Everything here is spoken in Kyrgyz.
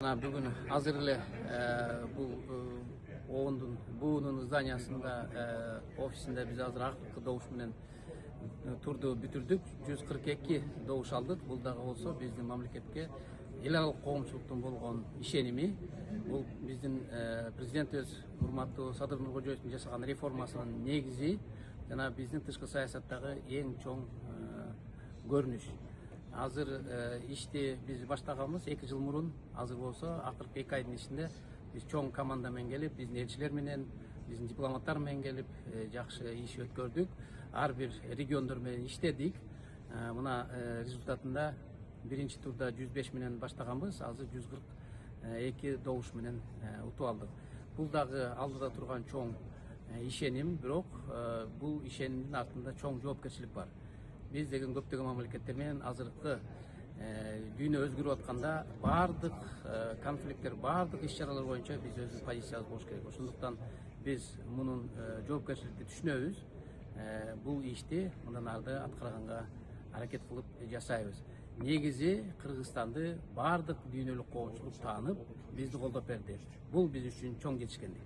Бүгін азыр эле бул оондун буунун зданиясында офисинде биз азыр акыркы добуш менен турду бүтүрдүк. 142 добуш алдык. Бул дагы болсо биздин мамлекетке эл аралык коомчулуктун болгон ишеними. Бул биздин президентибиз урматтуу Садыр Нуркожоевдун жасаган реформасынын негизи жана биздин тышкы саясаттагы эң чоң көрүнүш. Азыр ишти биз баштаганбыз 2 жыл мурун. Азыр болсо акыркы 2 айдын ичинде биз чоң команда менен келип, биздин элчилер менен, биздин дипломаттар менен келип жакшы иш өткөрдүк. Ар бир региондор менен иштедик. Мына результатында биринчи турда 105 менен баштаганбыз, азыр 142 добуш менен утуп алдык. Бул дагы алдыда турган чоң ишеним, бирок бул ишенимдин артында чоң жоопкерчилик бар. Биз деген көптөгөн мамлекеттер менен азыркы дүйнө өзгөрүп атканда бардык конфликттер, бардык иш-чаралар боюнча биз өз позициябыз болуш керек. Ошондуктан биз мунун жоопкерчиликти түшүнөбүз. Бул ишти мындан арды аткарганга аракет кылып жасайбыз. Негизи Кыргызстанды бардык дүйнөлүк коомчулук таанып, бизди колдоп берди. Бул биз үчүн чоң жетишкендик.